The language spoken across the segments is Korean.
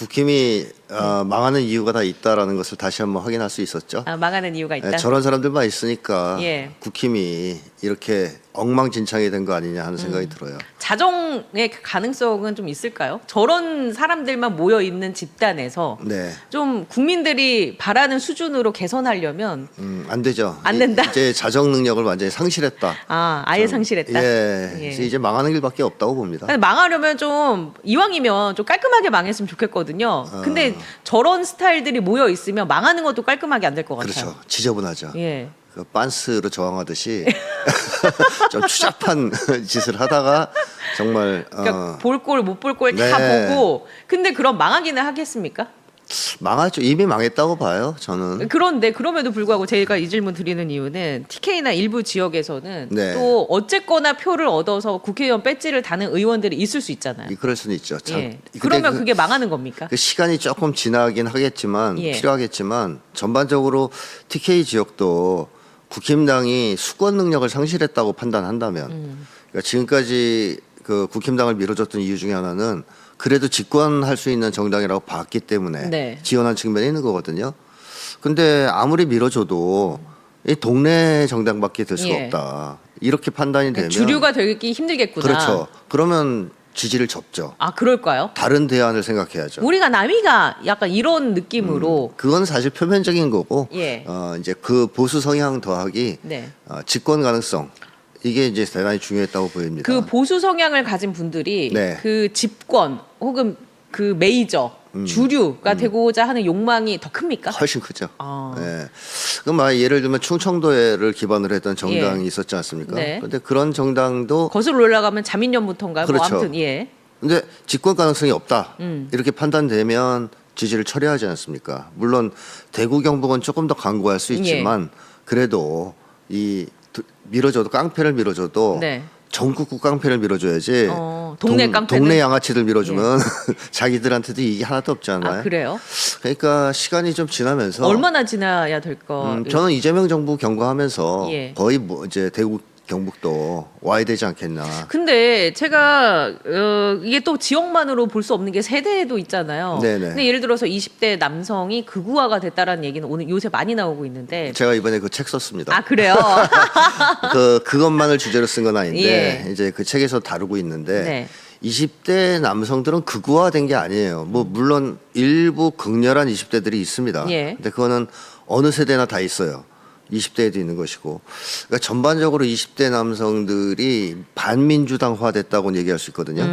국힘이 망하는 이유가 다 있다라는 것을 다시 한번 확인할 수 있었죠. 아, 망하는 이유가 있다. 네, 저런 사람들만 있으니까 예. 국힘이 이렇게 엉망진창이 된 거 아니냐 하는 생각이 들어요. 자정의 가능성은 좀 있을까요? 저런 사람들만 모여 있는 집단에서 네, 좀 국민들이 바라는 수준으로 개선하려면 안 되죠. 안 된다? 이제 자정 능력을 완전히 상실했다. 아예 상실했다. 예, 예. 이제 망하는 길밖에 없다고 봅니다. 근데 망하려면 좀 이왕이면 좀 깔끔하게 망했으면 좋겠거든요. 근데 저런 스타일들이 모여 있으면 망하는 것도 깔끔하게 안 될 것 같아요. 그렇죠. 지저분하죠. 예. 그 빤스로 저항하듯이 좀 추잡한 짓을 하다가 정말 그러니까 볼 꼴 못 볼 꼴 다 네. 보고 근데 그럼 망하기는 하겠습니까? 망하죠. 이미 망했다고 봐요. 저는. 그런데 그럼에도 불구하고 제가 이 질문 드리는 이유는 TK나 일부 지역에서는 네. 또 어쨌거나 표를 얻어서 국회의원 배지를 다는 의원들이 있을 수 있잖아요. 그럴 수는 있죠. 참. 예. 근데 그러면 그게 망하는 겁니까? 그 시간이 조금 지나긴 하겠지만 예. 필요하겠지만 전반적으로 TK 지역도 국힘당이 수권 능력을 상실했다고 판단한다면 그러니까 지금까지 그 국힘당을 밀어줬던 이유 중에 하나는 그래도 집권할 수 있는 정당이라고 봤기 때문에 네. 지원한 측면이 있는 거거든요. 근데 아무리 밀어줘도 이 동네 정당밖에 될 수가 예. 없다. 이렇게 판단이 되면 주류가 되기 힘들겠구나. 그렇죠. 그러면 지지를 접죠. 아 그럴까요? 다른 대안을 생각해야죠. 우리가 남이가 약간 이런 느낌으로 그건 사실 표면적인 거고 예. 이제 그 보수 성향 더하기 네. 집권 가능성 이게 이제 대단히 중요했다고 보입니다. 그 보수 성향을 가진 분들이 네. 그 집권 혹은 그 메이저 주류가 되고자 하는 욕망이 더 큽니까? 훨씬 크죠. 아. 예. 그럼 예를 들면 충청도를 기반으로 했던 정당이 예. 있었지 않습니까? 네. 그런데 그런 정당도 거슬러 올라가면 자민련부터인가요? 뭐 그렇죠. 아무튼 예. 근데 집권 가능성이 없다. 이렇게 판단되면 지지를 철회하지 않습니까? 물론 대구 경북은 조금 더 강구할 수 있지만 그래도 이 밀어줘도 깡패를 밀어줘도 네. 전국구 깡패를 밀어줘야지. 동네 깡패는? 동네 양아치들 밀어주면 자기들한테도 이익이 하나도 없잖아요. 아 그래요? 그러니까 시간이 좀 지나면서 얼마나 지나야 될까? 저는 이재명 정부 경과하면서 예. 거의 뭐 이제 대구 경북도 와야 되지 않겠나. 근데 제가 이게 또 지역만으로 볼 수 없는 게 세대도 있잖아요. 네네. 근데 예를 들어서 20대 남성이 극우화가 됐다라는 얘기는 오늘 요새 많이 나오고 있는데 제가 이번에 그 책 썼습니다. 아 그래요? 그것만을 주제로 쓴 건 아닌데 예. 이제 그 책에서 다루고 있는데 네. 20대 남성들은 극우화된 게 아니에요. 뭐 물론 일부 극렬한 20대들이 있습니다. 예. 근데 그거는 어느 세대나 다 있어요. 20대에도 있는 것이고. 그러니까 전반적으로 20대 남성들이 반민주당화 됐다고 얘기할 수 있거든요.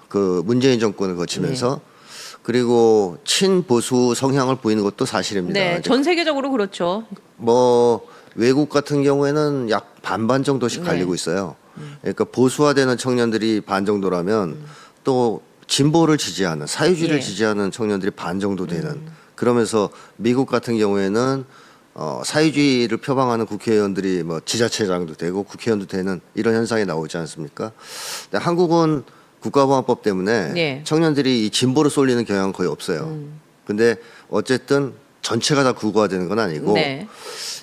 그 문재인 정권을 거치면서 그리고 친보수 성향을 보이는 것도 사실입니다. 네, 이제 전 세계적으로 그렇죠. 뭐 외국 같은 경우에는 약 반반 정도씩 네. 갈리고 있어요. 그러니까 보수화되는 청년들이 반 정도라면 또 진보를 지지하는 사회주의를 예. 지지하는 청년들이 반 정도 되는 그러면서 미국 같은 경우에는 사회주의를 표방하는 국회의원들이 뭐 지자체장도 되고 국회의원도 되는 이런 현상이 나오지 않습니까? 근데 한국은 국가보안법 때문에 예. 청년들이 이 진보를 쏠리는 경향은 거의 없어요. 근데 어쨌든 전체가 다 국가화되는 건 아니고 네.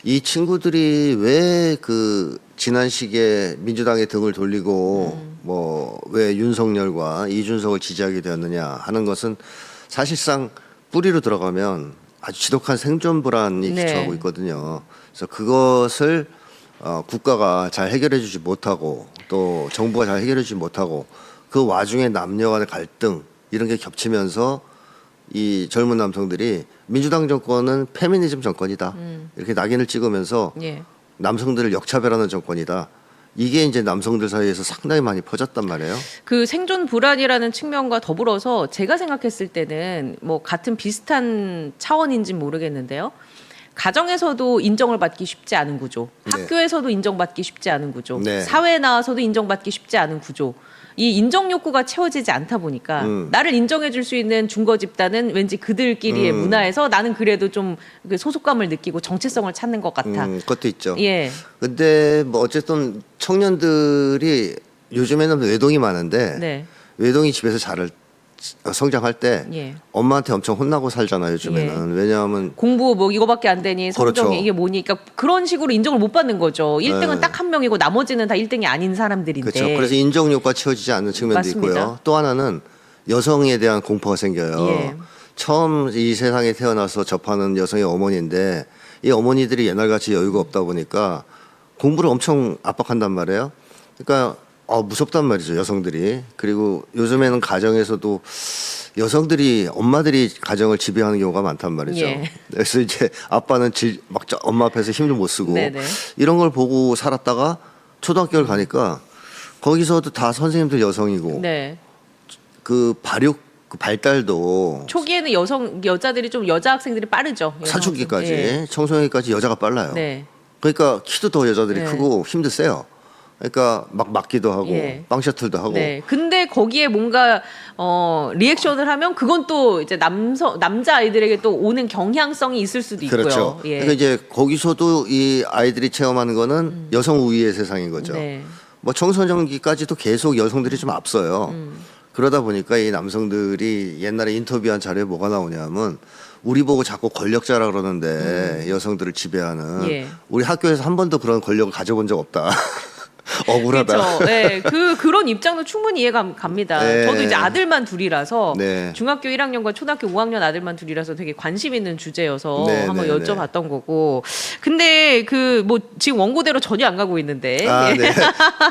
이 친구들이 왜 그 지난 시기에 민주당에 등을 돌리고 뭐 왜 윤석열과 이준석을 지지하게 되었느냐 하는 것은 사실상 뿌리로 들어가면 아주 지독한 생존 불안이 네. 기초하고 있거든요. 그래서 그것을 국가가 잘 해결해주지 못하고 또 정부가 잘 해결해주지 못하고 그 와중에 남녀 간의 갈등 이런 게 겹치면서 이 젊은 남성들이 민주당 정권은 페미니즘 정권이다 이렇게 낙인을 찍으면서 예. 남성들을 역차별하는 정권이다. 이게 이제 남성들 사이에서 상당히 많이 퍼졌단 말이에요. 그 생존 불안이라는 측면과 더불어서 제가 생각했을 때는 뭐 같은 비슷한 차원인지는 모르겠는데요. 가정에서도 인정을 받기 쉽지 않은 구조, 네. 학교에서도 인정받기 쉽지 않은 구조, 네. 사회에 나와서도 인정받기 쉽지 않은 구조. 이 인정 욕구가 채워지지 않다 보니까 나를 인정해 줄 수 있는 중거 집단은 왠지 그들끼리의 문화에서 나는 그래도 좀그 소속감을 느끼고 정체성을 찾는 것 같아. 그것도 있죠. 예. 근데 뭐 어쨌든 청년들이 요즘에는 외동이 많은데 네. 외동이 집에서 잘 성장할 때 예. 엄마한테 엄청 혼나고 살잖아요. 요즘에는. 왜냐하면 공부 뭐 이거밖에 안 되니 성적이 그렇죠. 이게 뭐니 그러니까 그런 식으로 인정을 못 받는 거죠. 1등은 네. 딱 한 명이고 나머지는 다 1등이 아닌 사람들인데. 그렇죠. 그래서 인정욕과 채워지지 않는 측면도 맞습니다. 있고요. 또 하나는 여성에 대한 공포가 생겨요. 예. 처음 이 세상에 태어나서 접하는 여성의 어머니인데 이 어머니들이 옛날같이 여유가 없다 보니까 공부를 엄청 압박한단 말이에요. 그러니까 무섭단 말이죠, 여성들이. 그리고 요즘에는 가정에서도 여성들이 엄마들이 가정을 지배하는 경우가 많단 말이죠. 예. 그래서 이제 아빠는 엄마 앞에서 힘을 못 쓰고 네네. 이런 걸 보고 살았다가 초등학교를 가니까 거기서도 다 선생님들 여성이고 네. 그 발달도 초기에는 여자들이 좀 여자 학생들이 빠르죠. 여성 사춘기까지 학생. 청소년기까지 여자가 빨라요. 네. 그러니까 키도 더 여자들이 네. 크고 힘도 세요. 그러니까 막 맞기도 하고 예. 빵 셔틀도 하고 네. 근데 거기에 뭔가 리액션을 하면 그건 또 이제 남자 아이들에게 또 오는 경향성이 있을 수도 있고요. 그렇죠. 예. 그러니까 이제 거기서도 이 아이들이 체험하는 거는 여성 우위의 세상인 거죠. 네. 뭐 청소년기까지도 계속 여성들이 좀 앞서요. 그러다 보니까 이 남성들이 옛날에 인터뷰한 자료에 뭐가 나오냐면 우리 보고 자꾸 권력자라 그러는데 여성들을 지배하는 예. 우리 학교에서 한 번도 그런 권력을 가져본 적 없다. 억울하다. 그렇죠. 네, 그런 입장도 충분히 이해가 갑니다. 네. 저도 이제 아들만 둘이라서 네. 중학교 1학년과 초등학교 5학년 아들만 둘이라서 되게 관심 있는 주제여서 네, 한번 네, 여쭤봤던 거고. 근데 뭐 지금 원고대로 전혀 안 가고 있는데. 아, 예. 네.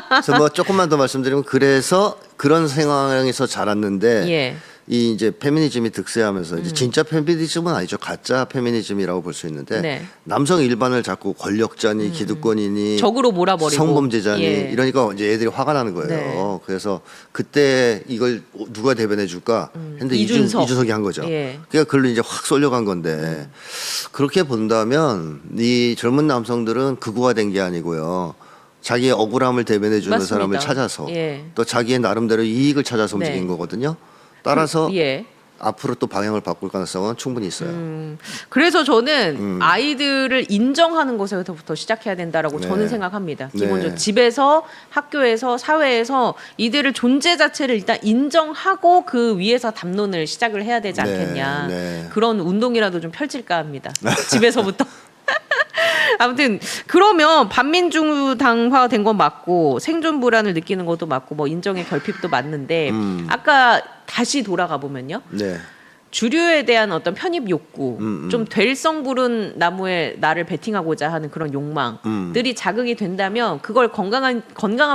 그래서 뭐 조금만 더 말씀드리면 그래서 그런 상황에서 자랐는데 예. 이 이제 페미니즘이 득세하면서 이제 진짜 페미니즘은 아니죠. 가짜 페미니즘이라고 볼 수 있는데 네. 남성 일반을 자꾸 권력자니 기득권이니 적으로 몰아버리고. 성범죄자니 예. 이러니까 이제 애들이 화가 나는 거예요. 네. 그래서 그때 이걸 누가 대변해 줄까 했는데 이준석. 이준석이 한 거죠. 예. 그러니까 그걸로 이제 확 쏠려간 건데 그렇게 본다면 이 젊은 남성들은 극우화된 게 아니고요. 자기의 억울함을 대변해 주는 맞습니다. 사람을 찾아서 예. 또 자기의 나름대로 이익을 찾아서 네. 움직인 거거든요. 따라서 예. 앞으로 또 방향을 바꿀 가능성은 충분히 있어요. 그래서 저는 아이들을 인정하는 것에서부터 시작해야 된다라고 네. 저는 생각합니다. 네. 기본적으로 집에서, 학교에서, 사회에서 이들을 존재 자체를 일단 인정하고 그 위에서 담론을 시작을 해야 되지 네, 않겠냐. 네. 그런 운동이라도 좀 펼칠까 합니다. 집에서부터. 아무튼 그러면 반민주당화 된 건 맞고 생존 불안을 느끼는 것도 맞고 뭐 인정의 결핍도 맞는데 아까 다시 돌아가 보면요. 네. 주류에 대한 어떤 편입 욕구, 좀 될성 부른 나무에 나를 베팅하고자 하는 그런 욕망들이 자극이 된다면 그걸 건강한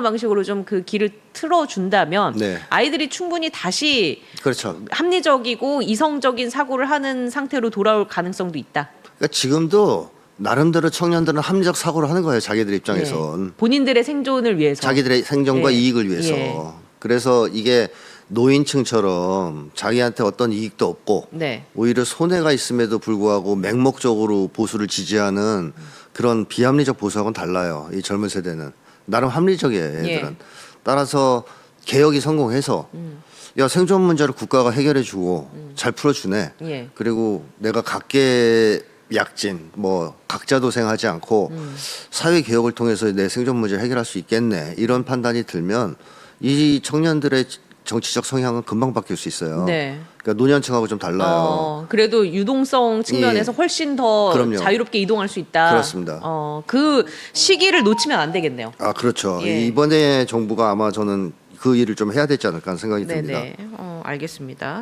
방식으로 좀 그 길을 틀어준다면 네. 아이들이 충분히 다시 그렇죠. 합리적이고 이성적인 사고를 하는 상태로 돌아올 가능성도 있다. 그러니까 지금도 나름대로 청년들은 합리적 사고를 하는 거예요. 자기들 입장에선. 예. 본인들의 생존을 위해서. 자기들의 생존과 예. 이익을 위해서. 예. 그래서 이게 노인층처럼 자기한테 어떤 이익도 없고 네. 오히려 손해가 있음에도 불구하고 맹목적으로 보수를 지지하는 그런 비합리적 보수하고는 달라요. 이 젊은 세대는. 나름 합리적이에요. 애들은. 예. 따라서 개혁이 성공해서 야 생존 문제를 국가가 해결해주고 잘 풀어주네. 예. 그리고 내가 각계 약진 뭐 각자 도생하지 않고 사회 개혁을 통해서 내 생존 문제를 해결할 수 있겠네. 이런 판단이 들면 이 청년들의 정치적 성향은 금방 바뀔 수 있어요. 네. 그러니까 노년층하고 좀 달라요. 그래도 유동성 측면에서 예. 훨씬 더 그럼요. 자유롭게 이동할 수 있다. 그렇습니다. 그 시기를 놓치면 안 되겠네요. 아 그렇죠. 예. 이번에 정부가 아마 저는 그 일을 좀 해야 되지 않을까 하는 생각이 듭니다. 네네. 알겠습니다.